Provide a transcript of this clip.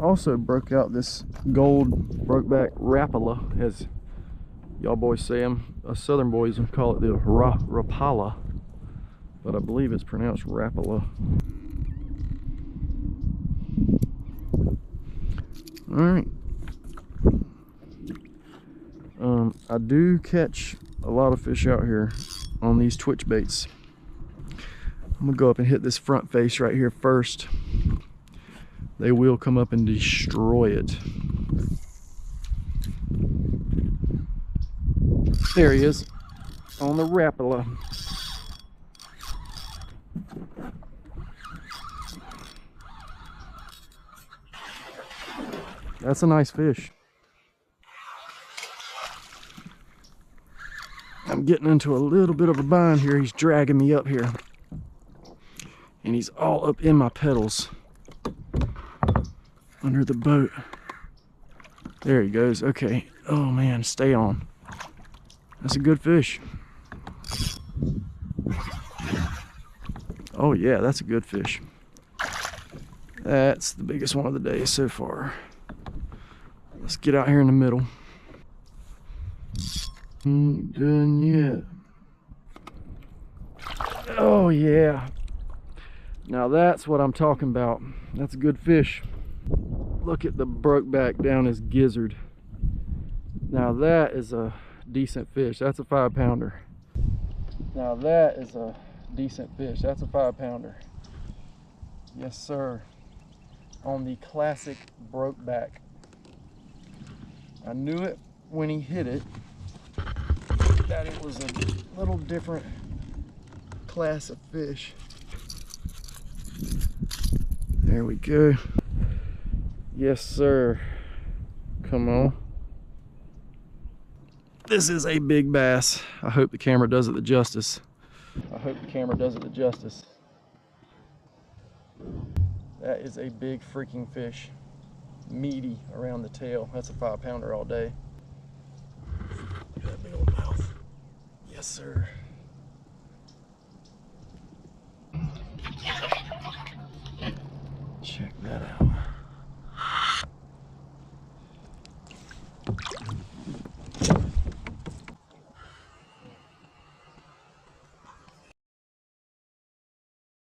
also broke out this gold brokeback rapala, as y'all boys say them. Us southern boys call it the rapala, but I believe it's pronounced rapala. Alright. I do catch a lot of fish out here on these twitch baits. I'm gonna go up and hit this front face right here first. They will come up and destroy it. There he is on the rapala. That's a nice fish. I'm getting into a little bit of a bind here. He's dragging me up here. And he's all up in my pedals under the boat. There he goes. Okay. Oh man, stay on. That's a good fish. Oh yeah, that's a good fish. That's the biggest one of the day so far. Let's get out here in the middle. Ain't done yet. Oh yeah. Now that's what I'm talking about. That's a good fish. Look at the brokeback down his gizzard. Now that is a decent fish. That's a 5-pounder. Now that is a decent fish. That's a 5-pounder. Yes sir. On the classic brokeback. I knew it when he hit it that it was a little different class of fish. There we go. Yes sir. Come on. This is a big bass. I hope the camera does it the justice. I hope the camera does it the justice. That is a big freaking fish. Meaty around the tail. That's a 5-pounder all day. Look at that big old mouth. Yes sir. Check that out.